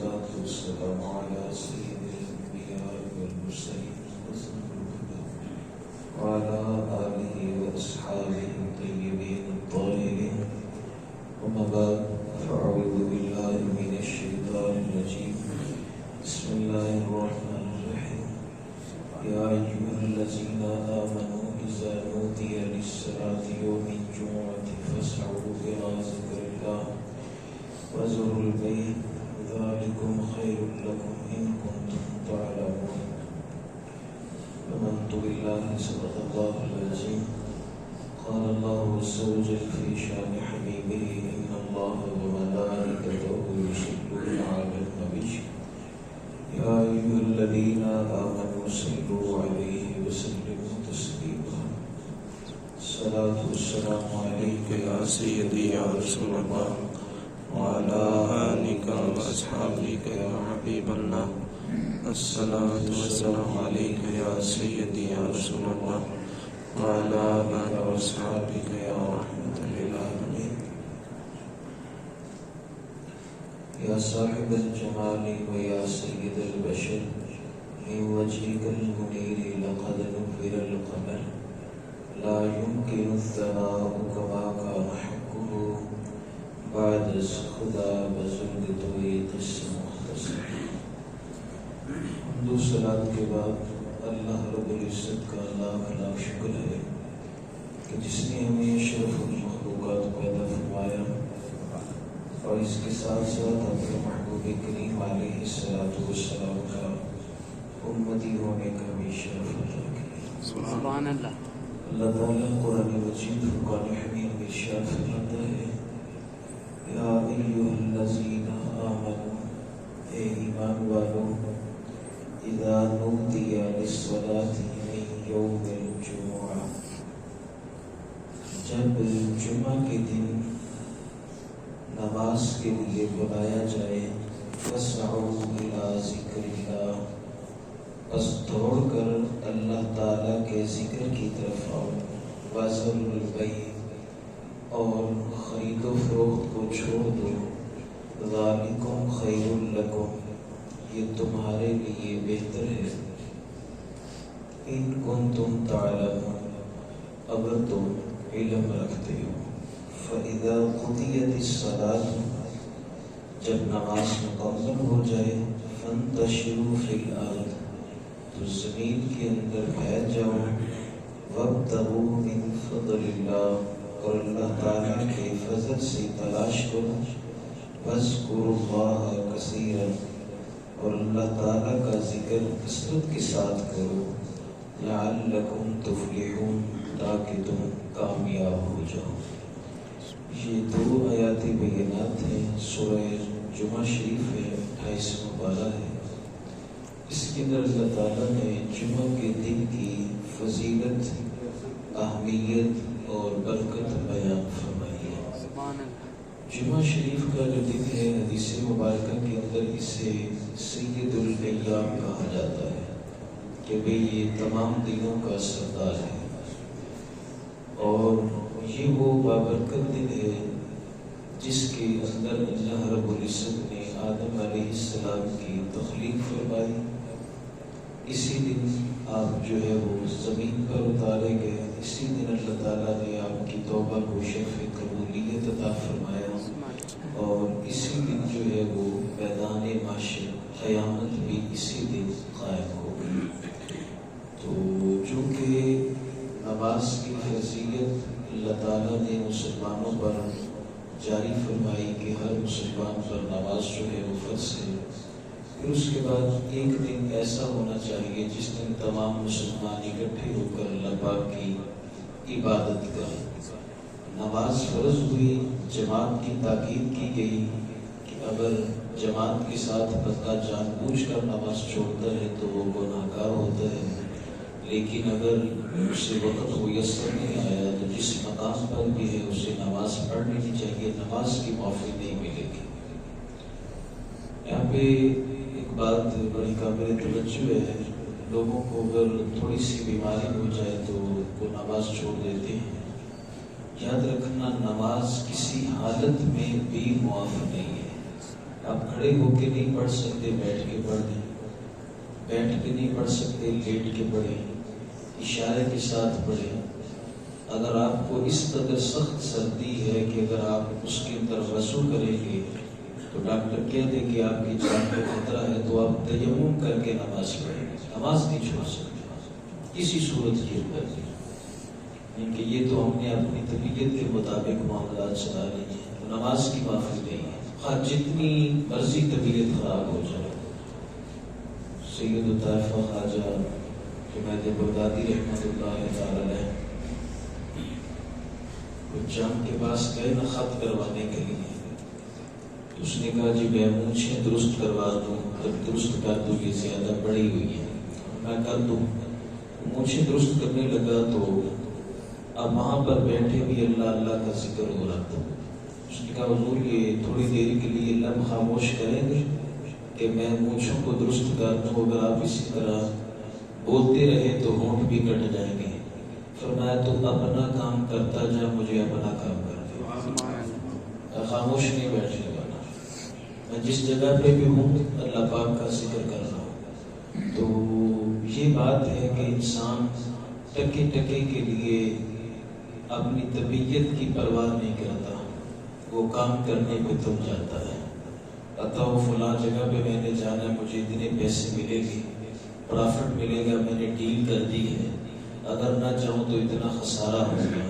والصلاة والسلام على سيد الأنبياء والمرسلين وعلى آله وأصحابه الطيبين الطاهرين. أما بعد فأعوذ بالله من الشيطان الرجيم. بسم الله الرحمن الرحيم. يا أيها الذين آمنوا إذا نودي للصلاة يوم الجمعة فاسعوا إلى ذكر الله وذروا البيع ذلكم خير لكم إن كنتم تعلمون. آمنت بالله صدق الله العظيم. قال الله عز وجل في شان حبيبه إن الله وملائكته يصلون على النبي يا أيها الذين آمنوا صلوا عليه وسلموا تسليما. الصلاة والسلام عليك يا سيدي يا رسول الله وعلى آلك وأصحابك يا حبيب الله. الصلاة والسلام عليك يا سيدي يا رسول الله وعلى آلك وأصحابك يا رحمة للعالمين. يا صاحب الجمال ويا سيد البشر من وجهك المنير لقد نفر القمر لا يمكن الثناء كما كان حقه بعد خدا بزرگ توئی قسم مختصر. حمد و صلات کے بعد اللہ رب العزت کا لاکھ لاکھ شکر ہے کہ جس نے ہمیں اشرف المخلوقات پیدا فرمایا اور اس کے ساتھ ساتھ اپنے محبوب کریم علیہ الصلوۃ والسلام کا امتی ہونے کا بھی شرف عطا کیا. سبحان اللہ. اللہ تعالیٰ قرآن مجید فرقان حمید میں ارشاد فرماتا ہے یا ایھا الذین آمنوا اے ایمان والو اذا نودی للصلاۃ من یوم الجمعہ جب جمعہ کے دن نماز کے لیے بلایا جائے فاسعوا الی ذکر اللہ بس دوڑ کر اللہ تعالیٰ کے ذکر کی طرف آؤ وذروا البیع اور خرید و فروخت کو چھوڑ دو ذالکم خیر لکم یہ تمہارے لیے بہتر ہے ان کنتم تعلمون اگر تم علم رکھتے ہو. فَإِذَا قُضِيَتِ الصَّلَاةُ جب نماز مکمل ہو جائے فَانتَشِرُوا فِي الْأَرْضِ تو زمین کے اندر پھیل جاؤ وَابْتَغُوا مِن فَضْلِ اللَّهِ اور اللہ تعالیٰ کے فضل سے تلاش کرو وَاذْكُرُوا اللَّهَ كَثِيرًا اور اللہ تعالیٰ کا ذکر کثرت کے ساتھ کرو لَعَلَّكُمْ تُفْلِحُونَ تاکہ تم کامیاب ہو جاؤ. یہ دو آیات بینات ہیں. سورہ جمعہ شریف ہے 28واں پارہ ہے. اس کے اندر اللہ تعالیٰ نے جمعہ کے دن کی فضیلت اہمیت اور برکت بیان فرمائی ہے. جمعہ شریف کا جو دن ہے حدیث مبارکہ کے اندر اسے سید الایام کہا جاتا ہے کہ بھئی یہ تمام دنوں کا سردار ہے اور یہ وہ بابرکت دن ہے جس کے اندر اللہ رب العزت نے آدم علیہ السلام کی تخلیق فرمائی. اسی دن آپ جو ہے وہ زمین پر اتارے گئے. اسی دن اللہ تعالیٰ نے آپ کی توبہ کو شرف قبولیت عطا فرمایا اور اسی دن جو ہے وہ میدان محشر قیامت بھی اسی دن قائم ہو گئی. تو چونکہ نماز کی فضیلت اللہ تعالیٰ نے مسلمانوں پر جاری فرمائی کہ ہر مسلمان پر نماز جو ہے وہ فرض ہے. پھر اس کے بعد ایک دن ایسا ہونا چاہیے جس دن تمام مسلمان اکٹھے ہو کر اللہ پاک کی عبادت کریں. نماز فرض ہوئی, جماعت کی تاکید کی گئی کہ اگر جماعت کے ساتھ بندہ جان بوجھ کر نماز چھوڑتا ہے تو وہ گناہ گار ہوتا ہے, لیکن اگر اسے وقت میسر نہیں آیا تو جس مقام پر بھی ہے اسے نماز پڑھ لینی چاہیے, نماز کی معافی نہیں ملے گی. یہاں پہ ایک بات بڑی قابل توجہ ہے, لوگوں کو اگر تھوڑی سی بیماری ہو جائے تو وہ نماز چھوڑ دیتے ہیں. یاد رکھنا نماز کسی حالت میں بھی معاف نہیں ہے. آپ کھڑے ہو کے نہیں پڑھ سکتے بیٹھ کے پڑھ دیں، بیٹھ کے نہیں پڑھ سکتے لیٹ کے پڑھیں، اشارے کے ساتھ پڑھیں۔ اگر آپ کو اس قدر سخت سردی ہے کہ اگر آپ اس کے اندر وضو کریں گے تو ڈاکٹر کہہ دیں کہ آپ کی جان کو خطرہ ہے، تو آپ تیمم کر کے نماز پڑھیں، نماز نہیں چھوڑ سکتے کسی صورت کی اندر نہیں، کیونکہ یہ تو ہم نے اپنی طبیعت کے مطابق معاملات چلا لیے ہیں، نماز کی معافی نہیں ہے، خواہ جتنی مرضی طبیعت خراب ہو جائے۔ سید الطائفہ خواجہ جنید بغدادی رحمۃ اللہ تعالی علیہ جنگ کے پاس گئے نا خط کروانے کے لیے، اس نے کہا جی میں مونچھیں درست کروا دوں، جب درست کر دوں، یہ زیادہ بڑی ہوئی ہے میں کر دوں۔ مونچھیں درست کرنے لگا تو اب وہاں پر بیٹھے بھی اللہ اللہ کا ذکر ہو رہا تھا۔ اس نے کہا حضور یہ تھوڑی دیر کے لیے لب خاموش کریں گے کہ میں مونچھوں کو درست کر دوں، اگر آپ اسی طرح بولتے رہے تو ہونٹ بھی کٹ جائیں گے۔ فرمایا تو اپنا کام کرتا جا، مجھے اپنا کام کر دے، خاموش نہیں بیٹھنے والا، میں جس جگہ پہ بھی ہوں اللہ پاک کا ذکر کر رہا ہوں۔ تو یہ بات ہے کہ انسان ٹکے ٹکے کے لیے اپنی طبیعت کی پرواہ نہیں کرتا، وہ کام کرنے پہ تم جاتا ہے، بتاؤ فلاں جگہ پہ میں نے جانا ہے، مجھے اتنے پیسے ملے گی، پرافٹ ملے گا، میں نے ڈیل کر دی ہے، اگر نہ چاہوں تو اتنا خسارہ ہوگا۔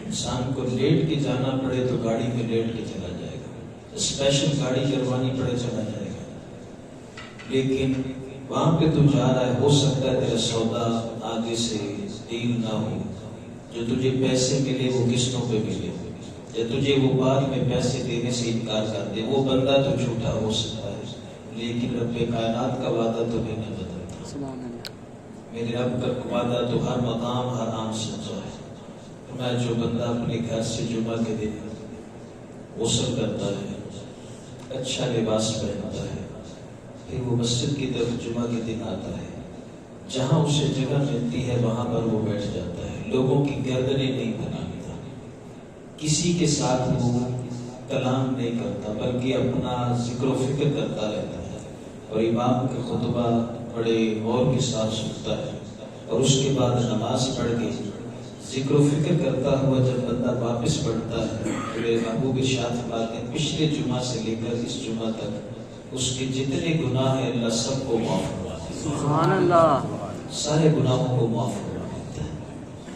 انسان کو لیٹ کے جانا پڑے تو گاڑی میں لیٹ کے چلا جائے گا، اسپیشل گاڑی کروانی پڑے چلا جائے گا، لیکن وہاں پہ تو جا رہا ہے، ہو سکتا ہے تیرا سودا آگے سے ڈیل نہ ہو، جو تجھے پیسے ملے وہ قسطوں پہ ملے، یا تجھے وہ بعد میں پیسے دینے سے انکار کر دے، وہ بندہ تو جھوٹا ہو سکتا ہے، لیکن رب کائنات کا وعدہ تو نہیں بدلتا۔ میرے رب کا وعدہ تو ہر مقام ہر عام سچا ہے۔ میں جو بندہ اپنے گھر سے جمعہ کے دن غسل کرتا ہے، اچھا لباس پہنتا ہے، پھر وہ مسجد کی طرف جمعہ کے دن آتا ہے، جہاں اسے جگہ ملتی ہے وہاں پر وہ بیٹھ جاتا ہے، لوگوں کی گردنیں نہیں بناتا، کسی کے ساتھ وہ کلام نہیں کرتا، بلکہ اپنا ذکر و فکر کرتا رہتا ہے، اور امام کے خطبہ بڑے غور کے ساتھ سنتا ہے، اور اس کے بعد نماز پڑھ کے ذکر و فکر کرتا ہوا جب بندہ واپس پڑھتا ہے، میرے محبوب ارشاد فرماتے ہیں پچھلے جمعہ سے لے کر اس جمعہ تک اس کے جتنے گناہ ہیں اللہ سب کو معاف فرما دیتا ہے، سبحان اللہ، سارے گناہوں کو معاف فرما دیتا ہے۔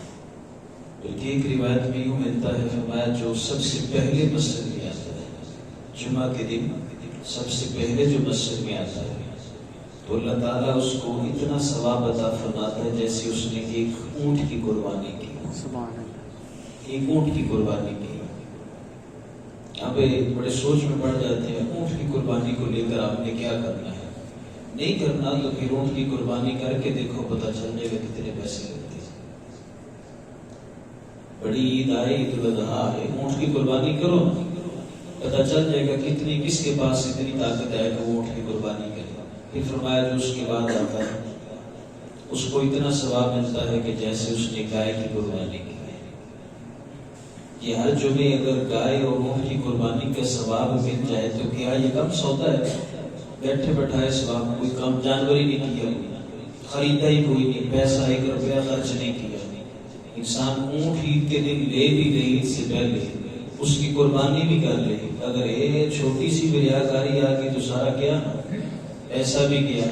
بلکہ ایک روایت میں یوں ملتا ہے، فرمایا جو سب سے پہلے مسجد میں آتا ہے جمعہ کے دن، سب سے پہلے جو مسجد میں آتا ہے تو اللہ تعالیٰ اس کو اتنا ثواب عطا فرماتا ہے جیسے اس نے ایک اونٹ کی قربانی کی، ایک اونٹ کی قربانی کی۔ اب بڑے سوچ میں پڑ جاتے ہیں اونٹ کی قربانی کو لے کر آپ نے کیا کرنا ہے، نہیں کرنا تو پھر اونٹ کی قربانی کر کے دیکھو، پتہ چل جائے گا کتنے پیسے لگتے ہیں۔ بڑی عید آئے، عید الاضحیٰ ہے، اونٹ کی قربانی کرو، پتہ چل جائے گا کتنی کس کے پاس اتنی طاقت ہے کہ وہ اونٹ کی قربانی کرے۔ پھر فرمایا جو اس کے بعد آتا ہے اس کو اتنا ثواب ملتا ہے کہ جیسے اس نے گائے کی قربانی کی ہے۔ یہ ہر جمعے اگر گائے اور اونٹ کی قربانی کا ثواب مل جائے تو کیا یہ کم سودا ہے؟ بیٹھے بیٹھائے ثواب، کوئی کم جانور ہی نہیں کیا، خریدا ہی کوئی نہیں، پیسہ 1 روپیہ خرچ نہیں کیا، انسان اونٹ عید کے دن لے بھی لے، عید سے پہلے اس کی قربانی بھی کر لے، اگر یہ چھوٹی سی بھی ریاکاری آ گئی تو سارا کیا، ایسا بھی کیا،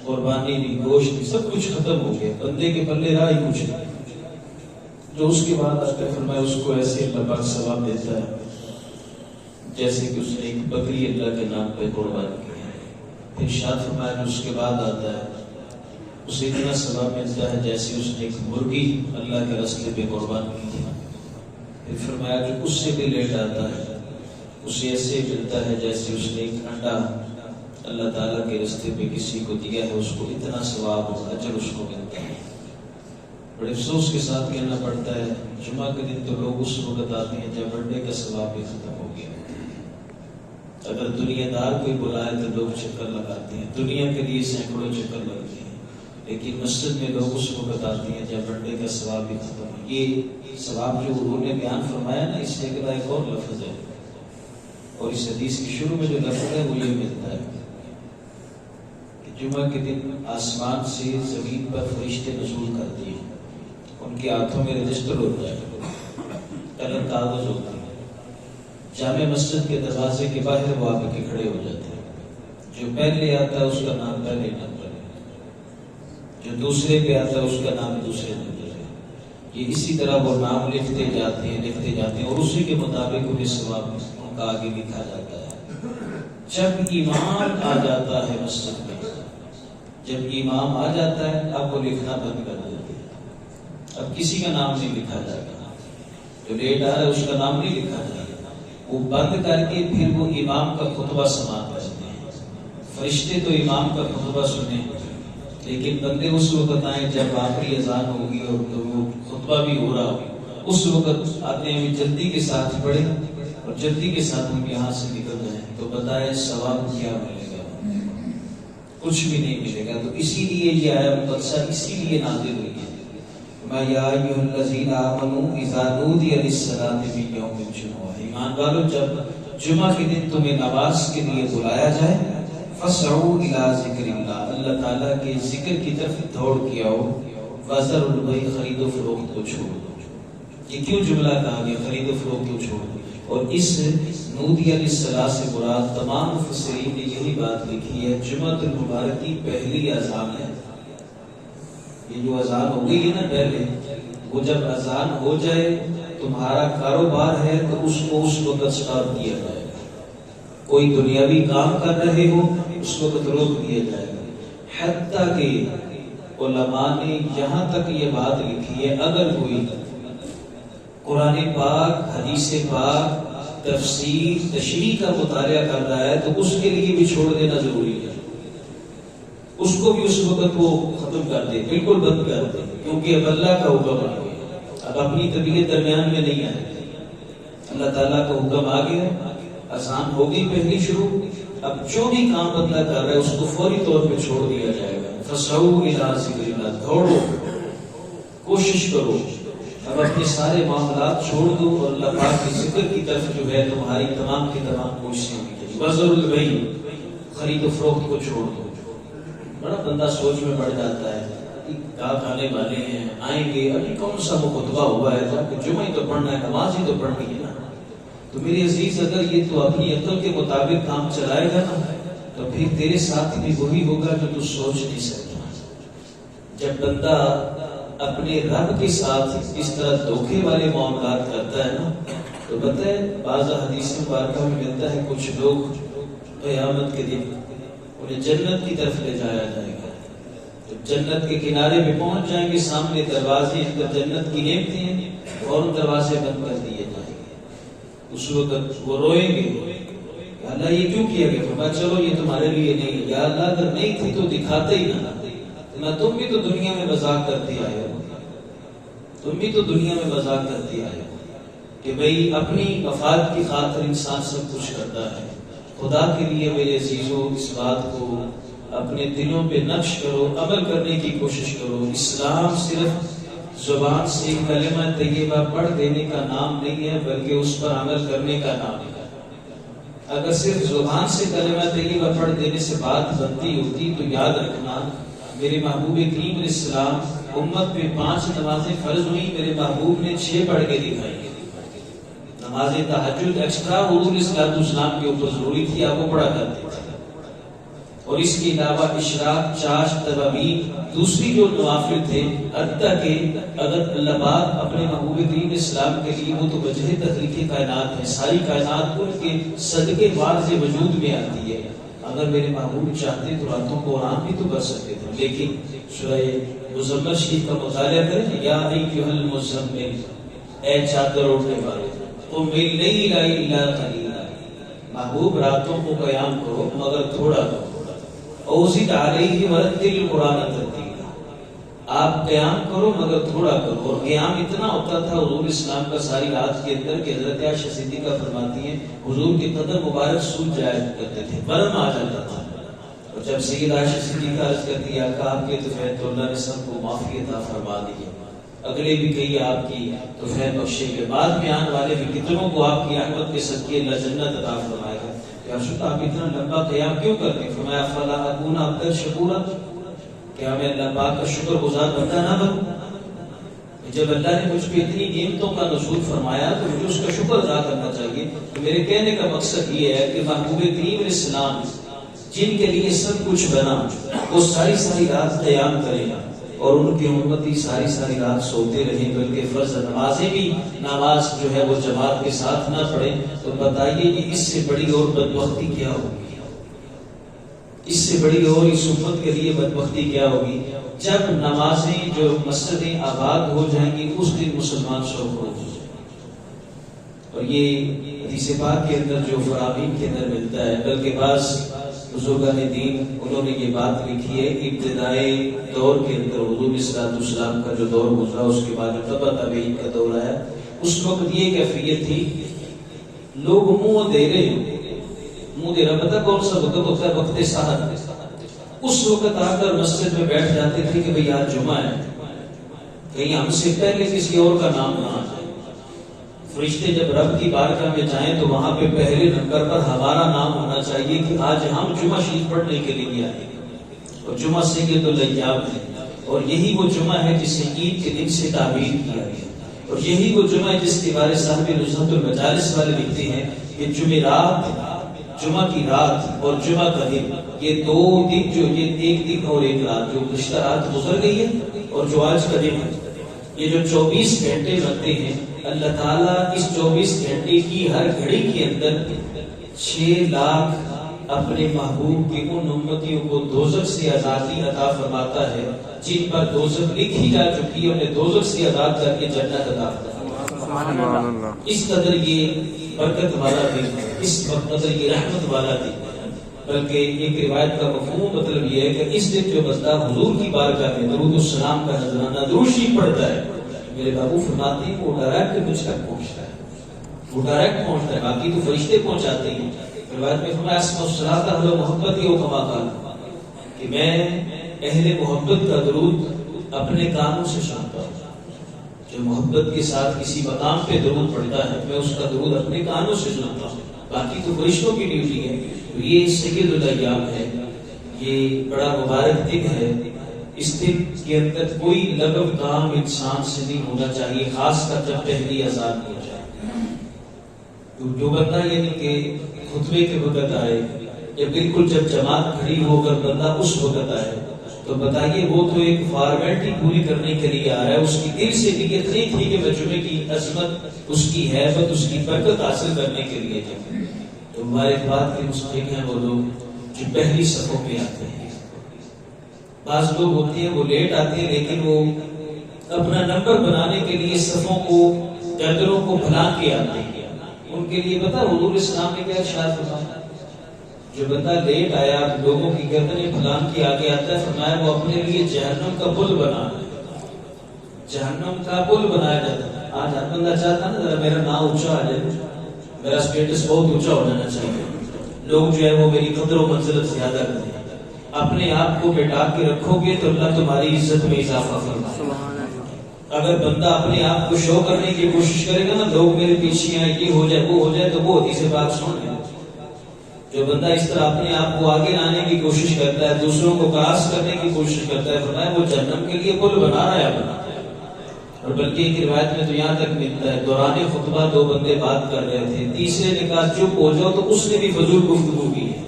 قربانی بھی، گوشت بھی، سب کچھ ختم ہو گیا، بندے کے پلے رہا ہی کچھ نہیں۔ جو اس کے بعد آتا ہے فرمایا اس کو ایسے اللہ پاک ثواب دیتا ہے جیسے کہ اس نے ایک بکری اللہ کے نام پہ قربان کی ہے۔ پھر ارشاد فرمایا جو اس کے بعد آتا ہے اسے اتنا ثواب ملتا ہے جیسے اس نے ایک مرغی اللہ کے راستے پہ قربان کی ہے۔ پھر فرمایا جو اس سے بھی لیٹ آتا ہے اسے ایسے ملتا ہے جیسے اس نے ایک انڈا اللہ تعالیٰ کے راستے پہ کسی کو دیا ہے، اس کو اتنا ثواب اور اجر اس کو ملتا ہے۔ بڑے افسوس کے ساتھ کہنا پڑتا ہے جمعہ کے دن تو لوگ اس وقت آتے ہیں جب بڑھنے کا ثواب بھی ختم ہو گیا۔ اگر دنیا دار کوئی بلائے تو لوگ چکر لگاتے ہیں، دنیا کے لیے سینکڑوں چکر لگتے ہیں، لیکن مسجد میں لوگ اس وقت آتے ہیں جب بڑھنے کا ثواب بھی ختم ہو۔ یہ ثواب جو انہوں نے بیان فرمایا نا، اس سے ایک اور لفظ ہے اور اس حدیث کی شروع میں جو لفظ ہے وہ یہ ملتا ہے کہ جمعہ کے دن آسمان سے زمین پر فرشتے نزول کرتے ہیں، ان کے ہاتھوں میں رجسٹر ہوتا ہے، قلم کاغذ ہوتا ہے، جامع مسجد کے دروازے کے باہر وہ آ کے کھڑے ہو جاتے ہیں، جو پہلے آتا ہے اس کا نام پہلے نمبر ہے، جو دوسرے پہ آتا ہے اس کا نام دوسرے نمبر ہے، یہ اسی طرح وہ نام لکھتے جاتے ہیں اور اسی کے مطابق انہیں ثواب ان کا آگے لکھا جاتا ہے۔ جب امام آ جاتا ہے مسجد میں، جب امام آ جاتا ہے اب وہ لکھنا بند کر دیتے ہیں، اب کسی کا نام نہیں لکھا جائے گا، جو لیٹ آ رہا ہے اس کا نام نہیں لکھا جائے گا، وہ بند کر کے پھر وہ امام کا خطبہ سماعت کرتے ہیں۔ فرشتے تو امام کا خطبہ سنیں لیکن بندے اس وقت آئیں جب آخری اذان ہوگی اور وہ خطبہ بھی ہو رہا ہو، اس وقت آتے ہیں جلدی کے ساتھ پڑھیں اور جلدی کے ساتھ ان کے ہاتھ سے نکل جائیں، تو بتائیں ثواب کیا ملے گا؟ کچھ بھی نہیں ملے گا۔ تو اسی لیے یہ آیت مقدسہ اسی لیے نازل ہوئی ہے، مَا يَا أَيُّهَا الَّذِينَ آمَنُوا إِذَا نُودِيَ لِلصَّلَاةِ مِن يَوْمِ الْجُمُعَةِ، ایمان والو جب جمعہ کے دن تمہیں نماز کے لیے بلایا جائے، فَاسْعُوا إِلَىٰ ذِكْرِ اللَّهِ، اللہ تعالیٰ کے ذکر کی طرف دوڑ کے آؤ، وَذَرُوا الْبَيْعَ، خرید و فروخت کو چھوڑ دو۔ یہ کیوں جملہ کہا گیا خرید و فروخت کو چھوڑ دو؟ اور اس نودیہ للصلاۃ سے مراد تمام مفسرین نے یہی بات لکھی ہے، جمعۃ المبارک کی پہلی اذان ہے۔ یہ جو اذان ہو گئی ہے نا پہلے، وہ جب اذان ہو جائے تمہارا کاروبار ہے تو اس کو اس وقت سٹارٹ کیا جائے گا، کوئی دنیاوی کام کر رہے ہو اس وقت روک دیا جائے گا۔ حتیٰ کہ علماء نے یہاں تک یہ بات لکھی ہے، اگر کوئی قرآن پاک، حدیث پاک، تفسیر، تشریح کا مطالعہ کر رہا ہے تو اس کے لیے بھی چھوڑ دینا ضروری ہے، اس کو بھی اس وقت وہ ختم کر دے، بالکل بند کر دے، کیونکہ اب اللہ کا حکم آ گیا، اب اپنی طبیعت درمیان میں نہیں آئے گی، اللہ تعالیٰ کا حکم آ گیا، اذان ہو گئی پہلی شروع، اب جو بھی کام بندہ کر رہا ہے اس کو فوری طور پہ چھوڑ دیا جائے گا۔ فَاسْعُوا إِلَىٰ ذِكْرِ اللَّهِ، دوڑو، کوشش کرو، اب اپنے سارے معاملات چھوڑ دو اور اللہ پاک کے ذکر کی طرف جو ہے تمہاری تمام کی تمام کوششیں ہونی چاہیے۔ وَذَرُوا الْبَيْعَ، خرید و فروخت کو چھوڑ دو۔ بڑا بندہ سوچ میں پڑ جاتا ہے، کہاں آنے والے ہیں، آئیں گے، ابھی کون سا وہ خطبہ ہوا ہے، جب کہ جمعہ ہی تو پڑھنا ہے، نماز ہی تو پڑھنی ہے نا۔ تو میرے عزیز اگر یہ تو اپنی عقل کے مطابق کام چلائے گا نا تو پھر تیرے ساتھ بھی وہی ہوگا جو تو سوچ نہیں سکتا۔ جب بندہ اپنے رب کے ساتھ اس طرح دھوکے والے معاملات کرتا ہے نا تو پتہ ہے بعض حدیث مبارکہ میں ملتا ہے کچھ لوگ قیامت کے دن انہیں جنت کی طرف لے جایا جائے گا، جب جنت کے کنارے پہ پہنچ جائیں گے سامنے دروازے اندر جنت کی نعمتیں ہیں اور دروازے بند کر دیے جائیں گے، اس وقت وہ روئیں گے، یا اللہ یہ کیوں کیا گیا؟ فرمایا چلو یہ تمہارے لیے نہیں ہے، یا اللہ اگر نہیں تھی تو دکھاتے ہی نہ، تم بھی تو دنیا میں مذاق کرتے آئے ہو، تم بھی تو دنیا میں مذاق کرتے آئے ہو کہ بھئی اپنی مفاد کی خاطر انسان سب کچھ کرتا ہے۔ خدا کے لیے میرے عزیزو اس بات کو اپنے دلوں پہ نقش کرو، عمل کرنے کی کوشش کرو۔ اسلام صرف زبان سے کلمہ طیبہ پڑھ دینے کا نام نہیں ہے بلکہ اس پر عمل کرنے کا نام ہے۔ اگر صرف زبان سے کلمہ طیبہ پڑھ دینے سے بات بنتی ہوتی تو یاد رکھنا میرے محبوب کریم علیہ السلام امت پہ 5 نمازیں فرض ہوئی، میرے محبوب نے 6 پڑھ کے دکھائی۔ نماز تہجد ایکسٹرا حضور علیہ السلام کے اوپر ضروری تھی، آپ وہ پڑھا کرتے تھے، اور اس کے علاوہ اشراق، چاشت، تراویح، دوسری جو نوافل تھے، حتیٰ کہ اگر اللہ پاک اپنے محبوب کریم علیہ السلام کے لیے وہ تو وجہ تخلیق کائنات ہے، ساری کائنات ان کے صدقے وارث وجود میں آتی ہے، اگر میرے محبوب چاہتے تو راتوں کو آرام بھی تو کر سکتے تھے، لیکن سورہ مزمل شریف کا مطالعہ کریں، یا ایھا المزمل، اے چادر اوڑھنے والے، قم اللیل الا قلیلا، محبوب راتوں کو قیام کرو مگر تھوڑا کرو، اوزد علیہ ورتل القرآن ترتیلا، آپ قیام کرو مگر تھوڑا کرو، اور قیام اتنا ہوتا تھا حضور اسلام کا ساری رات کے اندر کہ حضرت عائشہ صدیقہ فرماتی ہیں حضور کے قدم مبارک سوج جایا کرتے تھے، برم آ جاتا تھا، اور جب سید عائشہ صدیقہ عرض کرتی آقا آپ کے تو اللہ نے سب کو معافی عطا فرما دی ہے، اگلے بھی کئی آپ کی تو خیر بخشے کے بعد میں آنے والے بھی کتنوں کو آپ کی رحمت کے صدقے اللہ جنت عطا فرمائے گا۔ یا رسول آپ اتنا لمبا قیام کیوں کر رہے ہیں؟ فرمایا فلا اکون عبدا شکورا، کیا میں اللہ پاک کا شکر گزار بندہ نہ بنوں؟ جب اللہ نے مجھ پہ اتنی نعمتوں کا نزول فرمایا تو مجھے اس کا شکر ادا کرنا چاہیے۔ تو میرے کہنے کا مقصد یہ ہے کہ محبوب کریم علیہ السلام جن کے لیے سب کچھ بنا وہ ساری رات قیام کرے گا اور ان کی امتی ساری رات سوتے رہیں، بلکہ فرض نمازیں بھی نماز جو ہے وہ جماعت کے ساتھ نہ پڑھیں، تو بتائیے کہ اس سے بڑی اور بدبختی کیا ہوگی؟ اس سے بڑی اور اس امت کے لیے بدبختی کیا ہوگی؟ جب نمازیں جو مسجدیں آباد ہو جائیں گی اس دن مسلمان شوق ہو جائیں گے۔ اور یہ حدیث پاک کے اندر جو فرامین کے اندر ملتا ہے، بلکہ بعض بزرگان دین انہوں نے یہ بات لکھی ہے کہ ابتدائی دور کے اندر حضور صلی اللہ علیہ وسلم کا جو دور گزرا اس کے بعد تبع تابعین کا دور آیا، اس وقت یہ کیفیت تھی لوگ منہ دے رہے پتہ کون سا وقت ہوتا ہے؟ وقت سحر۔ اس وقت آ کر مسجد میں بیٹھ جاتے تھے کہ بھئی آج جمعہ ہے، کہیں ہم سے پہلے کسی اور کا نام نہ آ جائے۔ فرشتے جب رب کی بارگاہ میں جائیں تو وہاں پہ پہلے نمبر پر ہمارا نام ہونا چاہیے کہ آج ہم جمعہ شریف پڑھنے کے لیے آئے ہیں، اور جمعہ سے یہ تو لیام ہے، اور یہی وہ جمعہ ہے جسے عید کے دن سے تعبیر کیا گیا، اور یہی وہ جمعہ ہے جس کے بارے صاحب نزہت المجالس والے لکھتے ہیں کہ جمعہ کی رات اور جمعہ کا دن، یہ دو دن جو یہ ایک دن اور ایک رات جو گزشتہ رات گزر گئی ہے اور جو آج کا دن ہے، یہ جو 24 گھنٹے بنتے ہیں، اللہ تعالیٰ اس 24 گھنٹے کی ہر گھڑی کے اندر 6 لاکھ اپنے محبوب کی ان امتیوں کو دوزخ سے آزادی عطا فرماتا ہے جن پر دوزخ لکھی جا چکی ہے، انہیں دوزخ سے آزاد کر کے جنت عطا فرماتا ہے۔ اس قدر یہ برکت والا دن، اس قدر یہ رحمت والا دن، بلکہ ایک روایت کا مفہوم مطلب یہ ہے کہ اس دن جو بندہ حضور کی بارگاہ میں درود السلام کا نذرانہ درود شریف پڑھتا ہے، میرے بابو فرماتے ہیں وہ ڈائریکٹ مجھ تک پہنچتا ہے، وہ ڈائریکٹ پہنچتا ہے، باقی تو فرشتے پہنچاتے ہیں۔ روایت میں فرمایا اسمع الصلاۃ اہل محبت ہی کما قال، کہ میں اہل محبت کا درود اپنے کانوں سے سنتا ہوں۔ جو محبت کے ساتھ کسی مقام پہ درود پڑھتا ہے میں اس کا درود اپنے کانوں سے سنتا ہوں، باقی تو فرشتوں کی ڈیوٹی ہے۔ یہ سید الایام ہے، یہ بڑا مبارک دن ہے۔ اس دن کے اندر کوئی لغو کام انسان سے نہیں ہونا چاہیے، خاص کر جب پہلی اذان ہو جائے۔ جو بندہ یعنی کہ خطبے کے وقت آئے یا بالکل جب جماعت کھڑی ہو کر بندہ اس وقت آئے تو بتائیے وہ تو ایک فارمیلٹی پوری کرنے کے لیے آ رہا ہے، اس کی دل سے نیت نہیں تھی کہ میں جمعے کی عظمت، اس کی ہیبت، اس کی برکت حاصل کرنے کے لیے جائے۔ تو ہمارے بات کے مستحق ہیں وہ لوگ جو پہلی صفوں پہ آتے ہیں۔ بعض لوگ ہوتے ہیں وہ لیٹ آتے ہیں لیکن وہ اپنا نمبر بنانے کے لیے صفوں کو، قدروں کو بھلا کے آتے ہیں۔ ان کے لیے پتہ حضور اسلام نے کیا ارشاد فرمایا؟ جو بندہ لیٹ آیا لوگوں کی گردنیں پھلان کے آگے آتا ہے، فرمایا وہ اپنے لیے جہنم کا پل بنا ہے، جہنم کا پل بنایا جاتا ہے۔ آج ہر بندہ چاہتا ہے نا میرا نام اونچا آ جائے، میرا اسٹیٹس بہت اونچا ہو جانا چاہیے، لوگ جو ہے وہ میری قدر و منزلت زیادہ کریں۔ اپنے آپ کو بٹا کے رکھو گے تو اللہ تمہاری عزت میں اضافہ فرمائے گا۔ اگر بندہ اپنے آپ کو شو کرنے کی کوشش کرے گا نا، لوگ میرے پیچھے ہیں، یہ ہو جائے وہ ہو جائے، تو وہ حدیث پاک سن لے۔ جو بندہ اس طرح اپنے آپ کو آگے لانے کی کوشش کرتا ہے، دوسروں کو کراس کرنے کی کوشش کرتا ہے، فرمایا وہ جہنم کے لیے پل بنا رہا ہے۔ اور بلکہ ایک روایت میں تو یہاں تک ملتا ہے دوران خطبہ 2 بندے بات کر رہے تھے، تیسرے نے کہا چپ ہو جاؤ، تو اس نے بھی فضول گفتگو کی ہے۔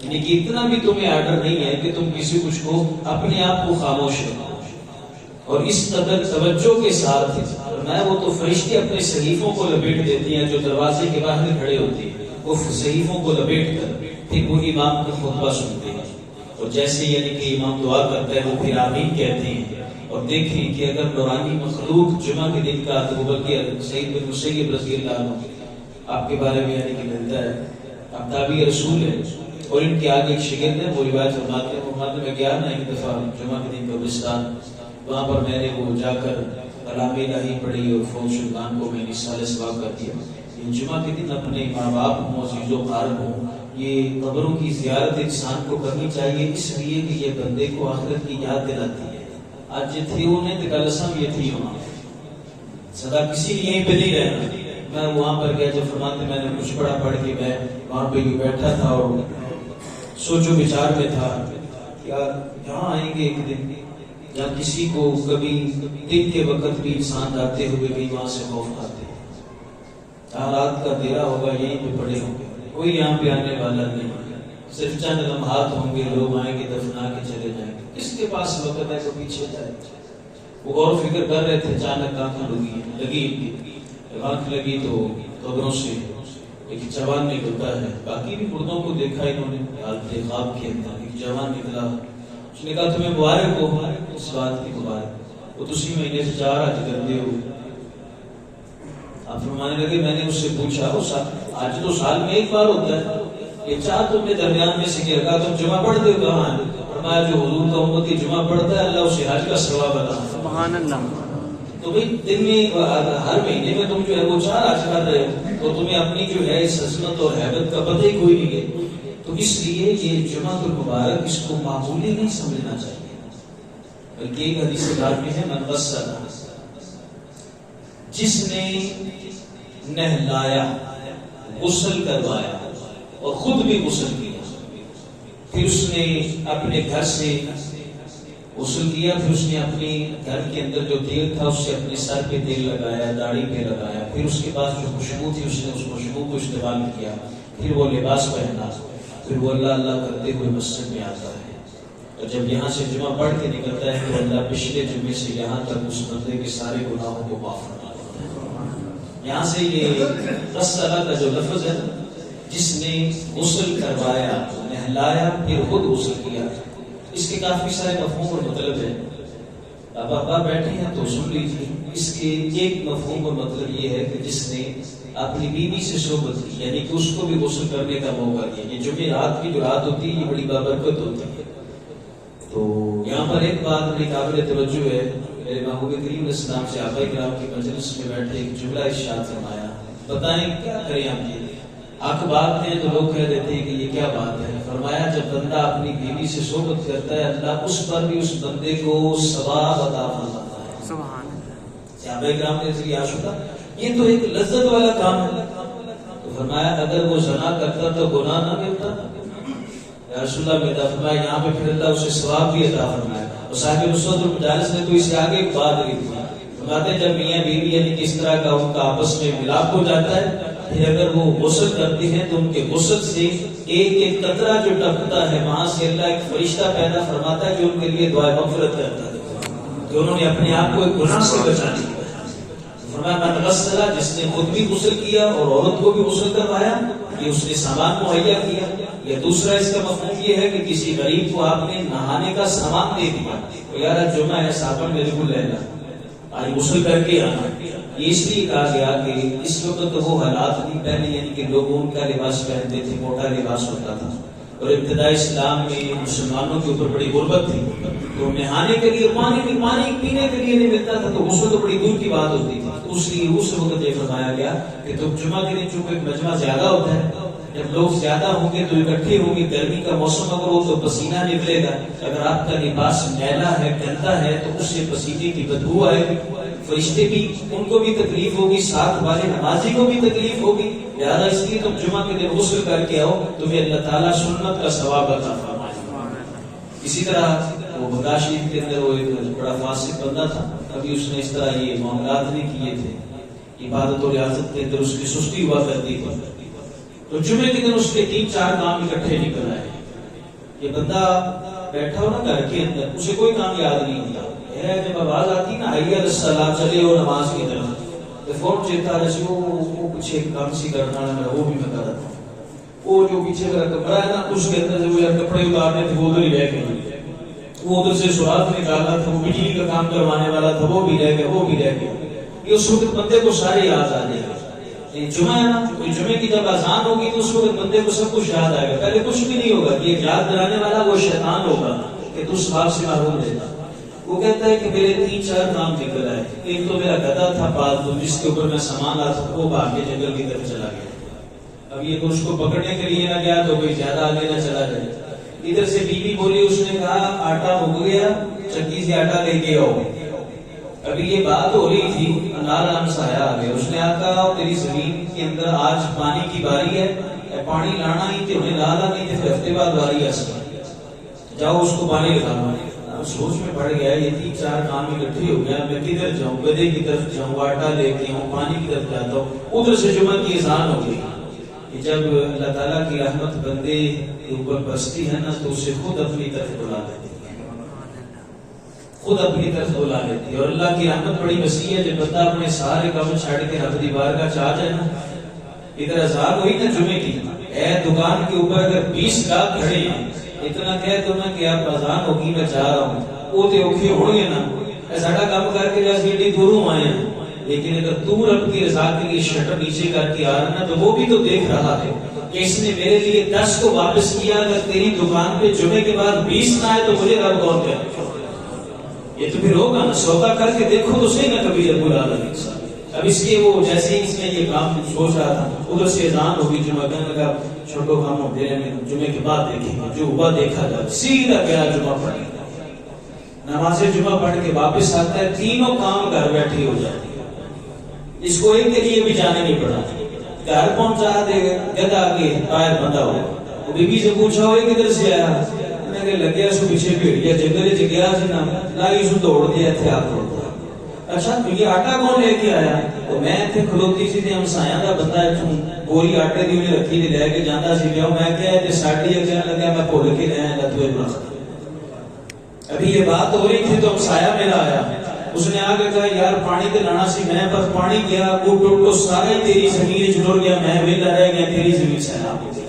یعنی کہ اتنا بھی تمہیں آرڈر نہیں ہے کہ تم کسی کچھ کو اپنے آپ کو خاموش رکھو، اور اس قدر توجہ کے ساتھ فرمایا وہ تو فرشتے اپنے صحیفوں کو لپیٹ دیتی ہیں جو دروازے کے باہر کھڑے ہوتے ہیں، وہ صحیفوں کو لپیٹ کر پھر وہ امام کا خطبہ سنتے ہیں، اور جیسے یعنی کہ امام دعا کرتا ہے وہ پھر آمین کہتے ہیں۔ اور دیکھیں کہ اگر نورانی مخلوق جمعہ کے دن کا تو بلکہ سعید بن مسیب رضی اللہ عنہ آپ کے بارے میں یعنی کہ ملتا ہے، آپ تابعی رسول ہیں، اور ان کے آگے ایک شاگرد ہے، وہ روایت فرماتے ہیں میں گیا نا ایک دفعہ جمعہ کے دن قبرستان، وہاں پر میں نے وہ جا کر کلام الہی پڑھی اور فوج شدگان کو میں نے سال ثواب کر دیا۔ جمعہ کے دن اپنے ماں باپ ہوں، عزیز و قارب ہوں، یہ قبروں کی زیارت انسان کو کرنی چاہیے، اس لیے کہ یہ بندے کو آخرت کی یاد دلاتی ہے۔ آج یہ تھی وہ نہیں تو کل سب یہ تھی وہاں سدا کسی نے یہیں پہ نہیں رہنا. میں وہاں پر گیا جب فرماتے میں نے کچھ پڑھا پڑھ کے میں وہاں پہ بیٹھا تھا اور سوچو بچار میں تھا یار یہاں آئیں گے ایک دن جہاں کسی کو کبھی دن کے وقت بھی انسان جاتے ہوئے بھی وہاں سے خوف آتے ہیں. جہاں رات کا دیرا ہوگا یہیں پہ پڑے ہوں گے, کوئی یہاں پہ آنے والا نہیں, صرف چند لمحات ہوں گے, لوگ آئیں گے دفنا کے چلے جائیں گے. کس کے پاس وقت ہے کہ پیچھے جائے. وہ غور و فکر کر رہے تھے, اچانک آنکھ لگی آنکھ لگی تو قبروں سے ایک جوان نکلتا ہے. باقی بھی مردوں کو دیکھا انہوں نے حالت خواب کے اندر, ایک جوان نکلا. اس نے کہا تمہیں مبارک ہو, اس بات کی مبارک, وہ اسی مہینے سے 4 حج کرتے ہو. آپ فرمانے لگے میں نے اس سے پوچھا آج تو سال میں ایک بار ہوتا ہے, یہ 4 تم نے درمیان میں سے کیا, کہا تم جمعہ پڑھتے ہو کہاں ہے. فرمایا جو حضور کا امتی جمعہ پڑھتا ہے اللہ اسے حج کا ثواب عطا. سبحان اللہ. تو بھئی دن میں ہر مہینے میں تم جو ہے وہ 4 حج کر رہے ہو تو تمہیں اپنی جو ہے اس عظمت اور ہیبت کا پتہ ہی کوئی نہیں ہے. تو اس لیے یہ جمعہ المبارک اس کو معمولی نہیں سمجھنا چاہیے, بلکہ ایک حدیث پاک میں ہے من غسل, جس نے نہلایا, غسل کروایا اور خود بھی غسل کیا, پھر اس نے اپنے گھر سے غسل کیا, پھر اس نے اپنے گھر کے اندر جو تیل تھا اس سے اپنے سر پہ تیل لگایا, داڑھی پہ لگایا, پھر اس کے بعد جو خوشبو تھی اس نے اس خوشبو کو استعمال کیا, پھر وہ لباس پہنا, پھر وہ اللہ اللہ کرتے ہوئے مسجد میں آتا ہے. اور جب یہاں سے جمعہ پڑھ کے نکلتا ہے تو اللہ پچھلے جمعے سے یہاں تک اس بندے کے سارے گناہوں کو معاف فرما دیتا ہے. یہاں سے یہ غسل کا جو لفظ ہے, جس نے غسل کروایا, نہلایا, پھر خود غسل کیا, اس کے کافی سارے مفہوم اور مطلب ہے. اب آپ بیٹھے ہیں تو سن لیجیے. اس کے ایک مفہوم اور مطلب یہ ہے کہ جس نے اپنی بیوی سے صحبت کی, یعنی کہ اس کو بھی غسل کرنے کا موقع دیا. یہ جمعے رات کی جو رات ہوتی ہے یہ بڑی بابرکت ہوتی ہے. تو یہاں پر ایک بات بڑی قابل توجہ ہے. میرے محبوب کریم علیہ السلام سے آباء کرام کی مجلس میں بیٹھے ایک جملہ ارشاد فرمایا, بتائیں کیا کریں ہم. یہ حق بات ہے تو لوگ کہہ دیتے ہیں کہ یہ کیا بات ہے. فرمایا جب بندہ اپنی بیوی سے صحبت کرتا ہے اللہ اس پر بھی اس بندے کو ثواب عطا فرماتا ہے. سبحان اللہ. صحابہ کرام نے کیا شکر, یہ تو ایک لذت والا کام ہے. تو فرمایا اگر وہ زنا کرتا تو گناہ نہ ملتا. یا رسول اللہ نے فرمایا یہاں پہ پھر اللہ اسے ثواب بھی عطا فرمایا. اور صاحب نصرت المجالس نے تو اس سے آگے ایک بات کی تھی. فرماتے ہیں جب میاں بیوی یعنی کس طرح کا ان کا آپس میں ملاپ ہو جاتا ہے, پھر اگر وہ غسل کرتے ہیں تو ان کے غسل سے ایک ایک قطرہ جو ٹپکتا ہے وہاں سے اللہ ایک فرشتہ پیدا فرماتا ہے جو ان کے لیے دعائے مغفرت کرتا ہے کہ انہوں نے اپنے آپ کو ایک گناہ سے بچا لیا. فرمایا من غسل, جس نے خود بھی غسل کیا اور عورت کو بھی غسل کروایا, یہ اس نے سامان مہیا کیا. یا دوسرا اس کا مفہوم یہ ہے کہ کسی غریب کو آپ نے نہانے کا سامان دے دیا, تو یار جمعہ ہے صابن میرے کو لے لا, آج غسل کر کے آنا. یہ اس لیے کہا گیا کہ اس وقت تو وہ حالات نہیں پہلے, یعنی کہ لوگ ان کا لباس پہنتے تھے, موٹا لباس ہوتا تھا, اور ابتدائی اسلام میں مسلمانوں کے اوپر بڑی غربت تھی, تو نہانے کے لیے پانی پینے کے لیے نہیں ملتا تھا, تو غسل تو بڑی دور کی بات ہوتی تھی. اس لیے اس وقت یہ فرمایا گیا کہ تو جمعہ کے دن چونکہ مجمع زیادہ ہوتا ہے, جب لوگ زیادہ ہوں گے تو اکٹھے ہوں گے, گرمی کا موسم اگر ہو تو پسینہ نکلے گا, اگر آپ کا لباس میلا ہے گندا ہے تو اس سے پسینے کی بدبو آئے گی, فرشتے بھی ان کو بھی تکلیف ہوگی, ساتھ والے نمازی کو بھی تکلیف ہوگی. لہذا اس لیے تم جمعہ کے دن غسل کر کے آؤ, تمہیں اللہ تعالیٰ سنت کا ثواب عطا فرمائے. اسی طرح وہ بغداد شریف کے اندر وہ ایک بڑا فاسق بندہ تھا, کبھی اس نے اس طرح یہ معاملات نہیں کیے تھے, عبادت و ریاضت کے اندر اس کی سستی ہوا کرتی تھی. تو جمعے کے دن اس کے 3-4 کام اکٹھے نکل آئے. یہ بندہ بیٹھا ہو نا گھر کے اندر, اسے کوئی کام یاد نہیں ہوتا ہے. جب آواز آتی نا حی علی الصلاۃ, چلے ہو نماز کی طرف, تو فون چیتا رہے وہ پیچھے کام سی کرنا ہے, وہ بھی میں کر رہا تھا. وہ جو پیچھے میرا کمرہ ہے نا اس کے اندر جو کپڑے اتارنے تھے وہ ادھر ہی رہ گئے, وہ ادھر سے سوراخ نکالنا تھا, وہ بجلی کا کام کروانے والا تھا وہ بھی رہ گیا. یہ اس وقت بندے کو سارے یاد آ جائے گا. جمعہ ہے نا, جمعے کی جب اذان ہوگی تو اس وقت بندے کو سب کچھ یاد آئے گا. پہلے کچھ بھی نہیں ہوگا, یہ یاد دلانے والا وہ شیطان ہوگا کہ تو ثواب سے محروم رہتا. وہ کہتا ہے کہ میرے 3-4 کام نکل آئے. ایک تو میرا گدھا تھا پالتو جس کے اوپر میں سامان لاتا تھا, وہ بھاگ کے جنگل کی طرف چلا گیا. اب یہ تو اس کو پکڑنے کے لیے نہ گیا تو کوئی زیادہ آگے نہ چلا جائے. ادھر سے بیوی بولی, اس نے کہا آٹا اگ گیا چکی سے آٹا لے کے آؤ. ابھی یہ بات ہو رہی تھی, اللہ رحم سایہ آ گیا. اس نے کہا تیری زمین کے اندر آج پانی کی باری ہے, پانی لانا ہی تو انہیں لانا نہیں تھے, پھر ہفتے بعد باری ہے, جاؤ اس کو پانی لگانا. سوچ میں پڑ گیا یہ 3-4 کام اکٹھے ہو گیا, میں کدھر جاؤں, گدھے کی طرف جاؤں, آٹا لے کے آؤں, پانی کی طرف جاتا ہوں. ادھر سے جمعہ کی اذان ہو گئی کہ جب اللہ تعالیٰ کی رحمت بندے کے اوپر برستی ہے نا تو اسے خود اپنی طرف بلا دیتی ہے, خود اپنی طرف بلا لیتی ہے. اور اللہ کی رحمت بڑی وسیع ہے, جب بندہ اپنے سارے کام چھاڑ کے رب دی بارگاہ چاہ جائے نا. ادھر اذان ہوئی نا جمعے کی, اے دکان کے اوپر اگر 20 گاہک کھڑے ہیں, اتنا کہہ دو نا کہ آپ اذان ہوگی میں جا رہا ہوں, وہ تے اوکھے ہو گے نا, ساڈا کام کر کے جیسے ایڈی دوروں آئے ہیں. لیکن اگر تو رب کی رضا کے لیے شٹر نیچے کر کے آ رہا نا, تو وہ بھی تو دیکھ رہا ہے کہ اس نے میرے لیے 10 کو واپس کیا, اگر تیری دکان پہ جمعے کے بعد 20 نہ آئے تو مجھے رب کون کہے. یہ تو پھر ہوگا نا, سودا کر کے دیکھو تو صحیح نا کبھی رب العالمین. اب اس کے وہ جیسے ہی اس نے یہ کام سوچ رہا تھا, ادھر سے اذان ہوگی, جمعہ کہنے لگا چھوٹو کام ہو دے رہے, جمعے کے بعد دیکھیں گے, جو ہوا دیکھا جائے. سیدھا گیا جمعہ پڑھنے, نماز جمعہ پڑھ کے واپس آتا ہے, تینوں کام گھر بیٹھے ہو جاتے ہیں. اس کو ایک کے لیے بھی جانے نہیں پڑا, گھر پہنچا دے گدا کے پیر بندھا ہوا. وہ بیوی سے پوچھا ہوئے کدھر سے آیا, میں کہ لگیا سو پیچھے بھیڑیا جنگل چ گیا سی نا, لائی سو دوڑ دیا اتنے آپ کو. اچھا تو یہ آٹا کون لے کے آیا؟ تو میں اتنے کھلوتی سی ہمسایاں کا بندہ بوری آٹے کی میں رکھی تھی, لے کے جانا سی لیا. میں کیا ساڑی کہنے لگا میں بھول کے لے آیا تو رکھ. ابھی یہ بات ہو رہی تھی تو ہمسایا میرا آیا, اس نے آگے کہا یار پانی تے لانا سی, میں پر پانی گیا وہ ٹوٹ کو سارا ہی تیری زمین جڑ گیا, میں ویلا رہ گیا, تیری زمین سیلاب ہو گئی.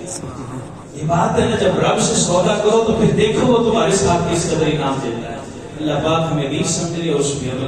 یہ بات ہے نا, جب رب سے سودا کرو تو پھر دیکھو وہ تمہارے ساتھ کس قدر انعام دیتا ہے. اللہ پاک ہمیں دین سمجھے اور اس پہ عمل